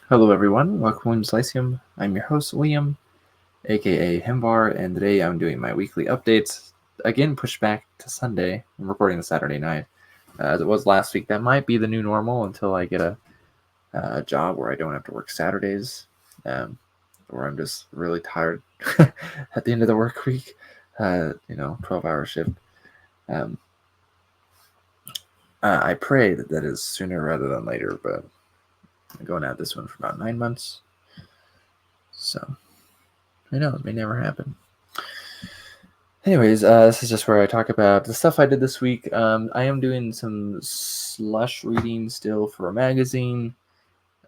Hello, everyone. Welcome to Lyceum. I'm your host, Liam, aka Himbar, and today I'm doing my weekly updates. Again, pushed back to Sunday. I'm recording the Saturday night, as it was last week. That might be the new normal until I get a job where I don't have to work Saturdays, or I'm just really tired at the end of the work week. 12-hour shift. Um, I pray that is sooner rather than later, but I'm going at this one for about 9 months. So, who knows? May never happen. Anyways, this is just where I talk about the stuff I did this week. I am doing some slush reading still for a magazine.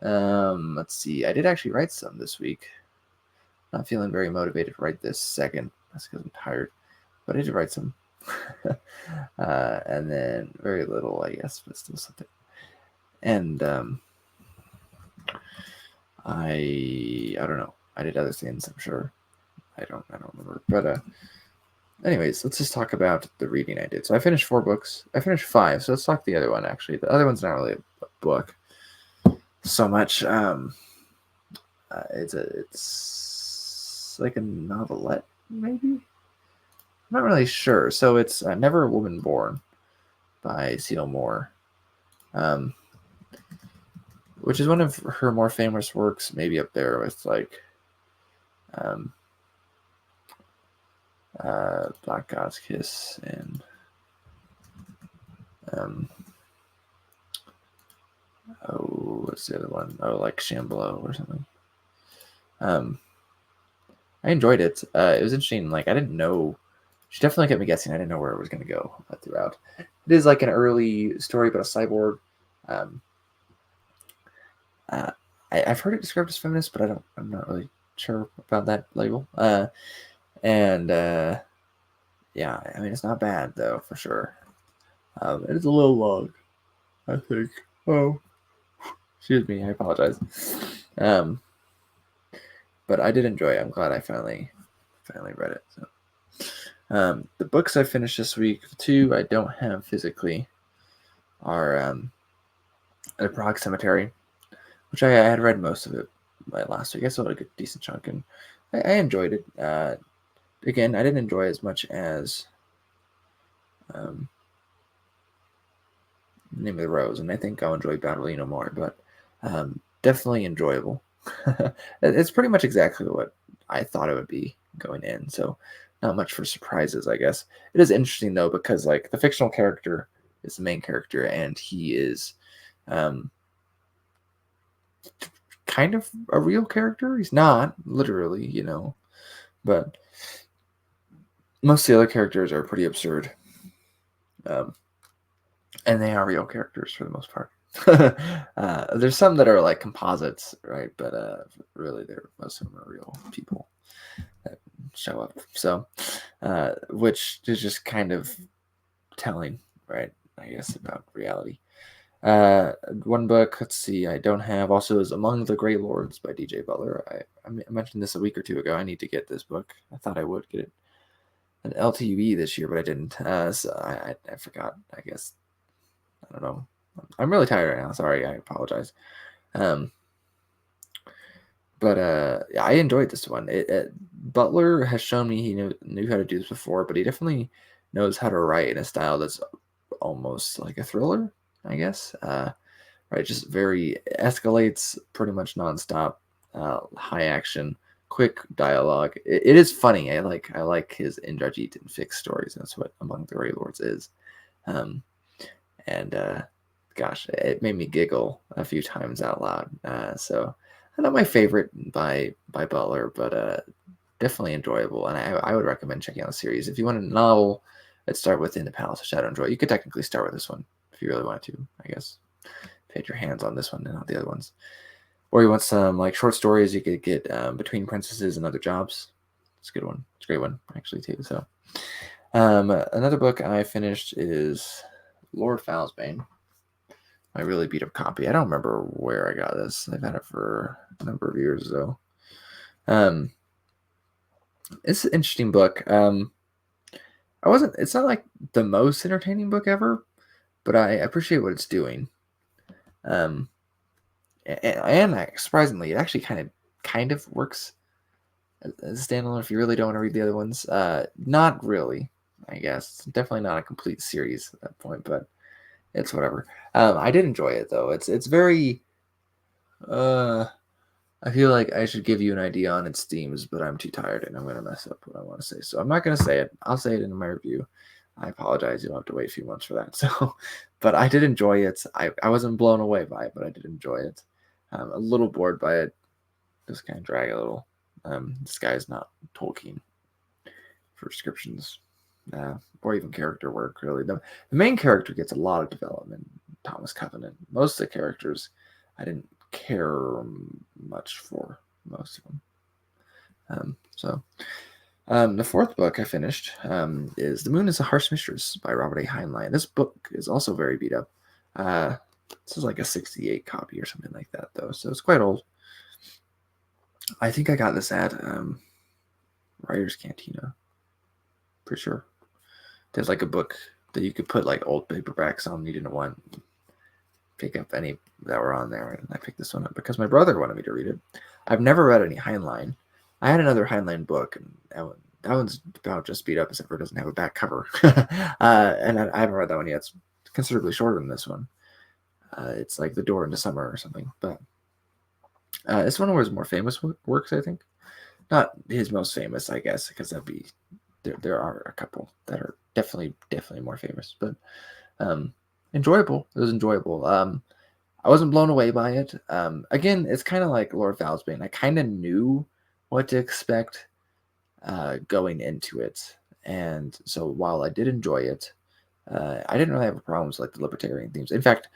Let's see. I did actually write some this week. Not feeling very motivated to write this second. That's because I'm tired. But I did write some. And then very little, I guess, but still something. And I don't know. I did other things, I'm sure. I don't remember. But anyways, let's just talk about the reading I did. So I finished 4 books. I finished 5. So let's talk the other one. Actually, the other one's not really a book so much. It's like a novelette, maybe. I'm not really sure. So it's Never a Woman Born by Seal Moore, which is one of her more famous works. Maybe up there with like Black God's Kiss and what's the other one? Oh, like Shambhala or something. I enjoyed it. It was interesting. Like I didn't know. She definitely kept me guessing. I didn't know where it was going to go throughout. It is like an early story about a cyborg. Um, I've heard it described as feminist, but I'm not really sure about that label. And yeah, I mean it's not bad though for sure. It's a little long, I think. Oh, excuse me. I apologize. But I did enjoy it. I'm glad I finally read it. So, the books I finished this week, the 2 I don't have physically, are The Prague Cemetery, which I had read most of it last week. I still had a good, decent chunk, and I enjoyed it. Again, I didn't enjoy as much as Name of the Rose, and I think I'll enjoy Battlino more, but definitely enjoyable. It's pretty much exactly what I thought it would be going in, so not much for surprises, I guess. It is interesting though because like the fictional character is the main character, and he is kind of a real character. He's not literally, but most of the other characters are pretty absurd, and they are real characters for the most part. There's some that are like composites, right? But really, most of them are real people that show up. So, which is just kind of telling, right? I guess about reality. One book, let's see, I don't have also is Among the Grey Lords by DJ Butler. I mentioned this a week or 2 ago. I need to get this book. I thought I would get it an LTV this year, but I didn't. So I forgot. I guess I don't know. I'm really tired right now. Sorry, I apologize. But yeah, I enjoyed this one. Butler has shown me he knew how to do this before, but he definitely knows how to write in a style that's almost like a thriller, I guess. Right, just very escalates pretty much nonstop, high action, quick dialogue. It is funny. I like his Indrajit and fixed stories. That's what Among the Grey Lords is. And gosh, it made me giggle a few times out loud. So not my favorite by Butler, but definitely enjoyable. And I would recommend checking out the series. If you want a novel, let's start with In the Palace of Shadow and Joy. You could technically start with this one if you really wanted to, I guess. Had your hands on this one and not the other ones. Or you want some like short stories, you could get Between Princesses and Other Jobs. It's a good one. It's a great one actually too. So another book I finished is Lord Fowlsbane. My really beat up copy. I don't remember where I got this. I've had it for a number of years though. It's an interesting book. It's not like the most entertaining book ever, but I appreciate what it's doing. and surprisingly, it actually kind of works as a standalone if you really don't want to read the other ones. Not really, I guess. It's definitely not a complete series at that point, but it's whatever. I did enjoy it though. It's very. Uh, I feel like I should give you an idea on its themes, but I'm too tired and I'm gonna mess up what I want to say. So I'm not gonna say it. I'll say it in my review. I apologize. You'll have to wait a few months for that. So, but I did enjoy it. I wasn't blown away by it, but I did enjoy it. A little bored by it. Just kind of drag a little. This guy's not Tolkien for descriptions, or even character work. Really, the main character gets a lot of development. Thomas Covenant. Most of the characters, I didn't care much for most of them. The fourth book I finished is The Moon is a Harsh Mistress by Robert A. Heinlein. This book is also very beat up. This is like a 68 copy or something like that, though, so it's quite old. I think I got this at Writer's Cantina. Pretty sure. There's like a book that you could put like old paperbacks on. You didn't want to pick up any that were on there, and I picked this one up because my brother wanted me to read it. I've never read any Heinlein. I had another Heinlein book, and that one's about just beat up, except for it doesn't have a back cover. And I haven't read that one yet. It's considerably shorter than this one. It's like The Door into Summer or something. But it's one of his more famous works, I think. Not his most famous, I guess, because that'd be there are a couple that are definitely more famous. But enjoyable. It was enjoyable. I wasn't blown away by it. Again, it's kind of like Lord Valsbane. I kind of knew what to expect going into it, and so while I did enjoy it, I didn't really have problems like the libertarian themes. In fact,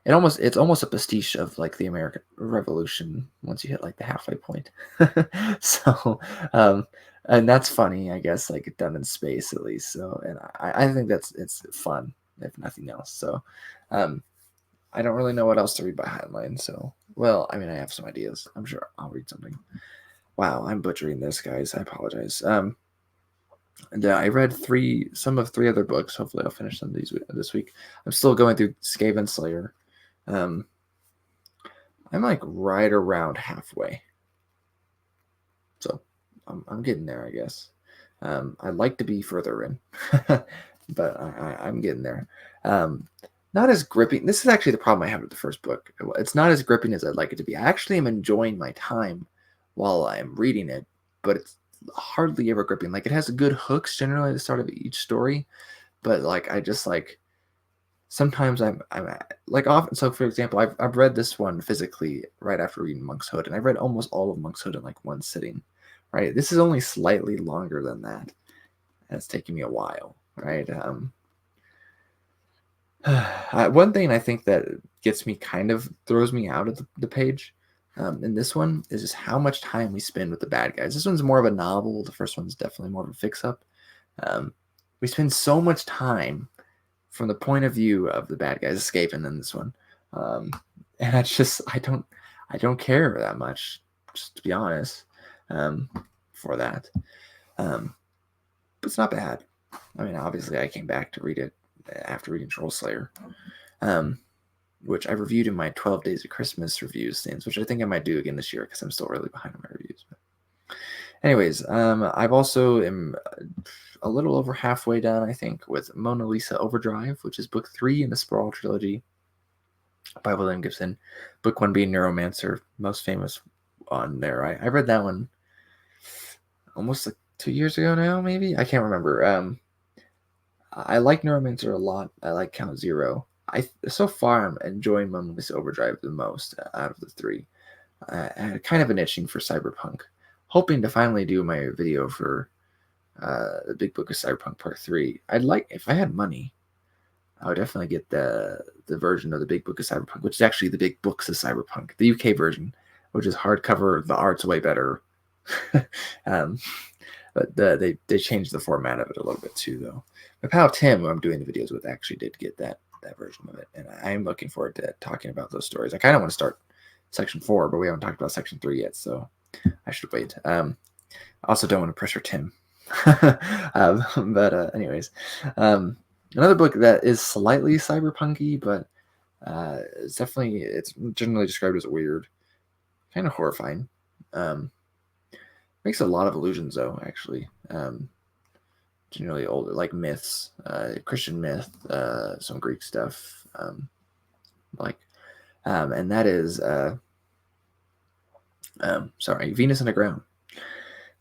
it's almost a pastiche of like the American Revolution once you hit like the halfway point. So, and that's funny, I guess, like done in space at least. So, and I think it's fun if nothing else. So, I don't really know what else to read by Heinlein. So, well, I mean, I have some ideas. I'm sure I'll read something. Wow, I'm butchering this, guys. I apologize. And I read some of three other books. Hopefully, I'll finish them this week. I'm still going through Skaven Slayer. I'm like right around halfway, so I'm getting there, I guess. I'd like to be further in, but I'm getting there. Not as gripping. This is actually the problem I have with the first book. It's not as gripping as I'd like it to be. I actually am enjoying my time while I'm reading it, but it's hardly ever gripping. Like it has good hooks generally at the start of each story, but like I just like sometimes I'm like often. So for example, I've read this one physically right after reading Monk's Hood, and I read almost all of Monk's Hood in like one sitting. Right, this is only slightly longer than that, and it's taking me a while. Right. One thing I think that gets me throws me out of the page in this one is just how much time we spend with the bad guys. This one's more of a novel. The first one's definitely more of a fix-up. We spend so much time from the point of view of the bad guys escaping in this one, and I don't care that much, just to be honest, for that. But it's not bad. I mean, obviously, I came back to read it after reading Troll Slayer, which I reviewed in my 12 Days of Christmas reviews things, which I think I might do again this year because I'm still really behind on my reviews. But anyways, I've also am a little over halfway done, I think, with Mona Lisa Overdrive, which is book 3 in the Sprawl trilogy by William Gibson. Book 1 being Neuromancer, most famous on there. I read that one almost like 2 years ago now, maybe? I can't remember. I like Neuromancer a lot. I like Count Zero. So far I'm enjoying Mona Lisa Overdrive the most out of the 3. I had kind of an itching for cyberpunk, hoping to finally do my video for the Big Book of Cyberpunk Part 3. I'd like, if I had money, I would definitely get the version of the Big Book of Cyberpunk, which is actually the Big Books of Cyberpunk, the UK version, which is hardcover. The art's way better. But they changed the format of it a little bit too, though. My pal Tim, who I'm doing the videos with, actually did get that version of it, and I am looking forward to talking about those stories. I kind of want to start Section 4, but we haven't talked about Section 3 yet, so I should wait. I also don't want to pressure Tim. But anyways, another book that is slightly cyberpunky, but It's generally described as weird, kind of horrifying. Makes a lot of illusions though, actually. Generally older, like myths, Christian myth, some Greek stuff, like, and that is, sorry, Venus Underground.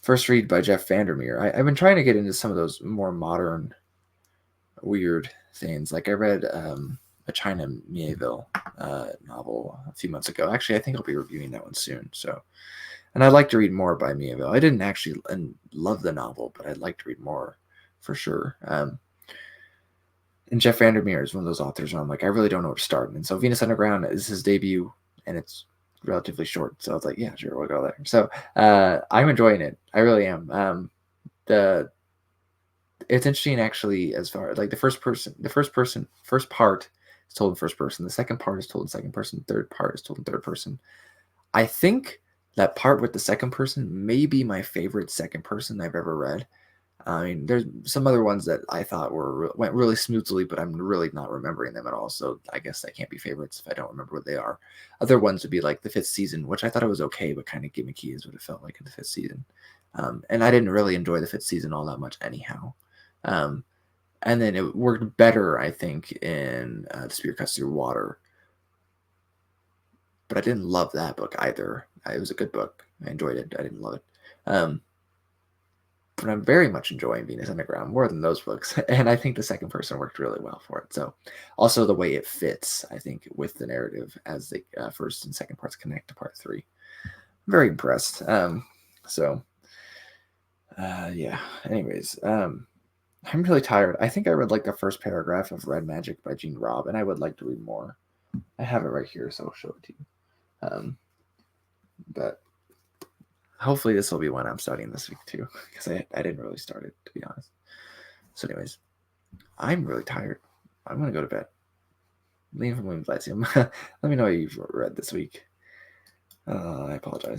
First read by Jeff Vandermeer. I've been trying to get into some of those more modern, weird things. Like I read a China Mieville novel a few months ago. Actually, I think I'll be reviewing that one soon. So, and I'd like to read more by Mieville. I didn't actually love the novel, but I'd like to read more for sure. And Jeff Vandermeer is one of those authors where I'm like, I really don't know where to start. And so Venus Underground is his debut, and it's relatively short. So I was like, yeah, sure, we'll go there. So I'm enjoying it. I really am. The It's interesting actually, as far as like the first part is told in first person. The second part is told in second person. Third part is told in third person. I think that part with the second person may be my favorite second person I've ever read. I mean, there's some other ones that I thought went really smoothly, but I'm really not remembering them at all. So I guess that can't be favorites if I don't remember what they are. Other ones would be like the fifth season, which I thought it was okay, but kind of gimmicky is what it felt like in the fifth season. And I didn't really enjoy the fifth season all that much anyhow. Um, and then it worked better, I think, in The Spirit Cuts Through Water. But I didn't love that book either. It was a good book. I enjoyed it. I didn't love it. But I'm very much enjoying Venus Underground more than those books. And I think the second person worked really well for it. So also the way it fits, I think, with the narrative as the first and second parts connect to part three. I'm very impressed. Yeah. Anyways, I'm really tired. I think I read like the first paragraph of Red Magic by Gene Robb, and I would like to read more. I have it right here, so I'll show it to you. But hopefully this will be one I'm studying this week too, because I didn't really start it, to be honest. So anyways, I'm really tired. I'm going to go to bed. Leave from Moon Bless you. Let me know what you've read this week. I apologize.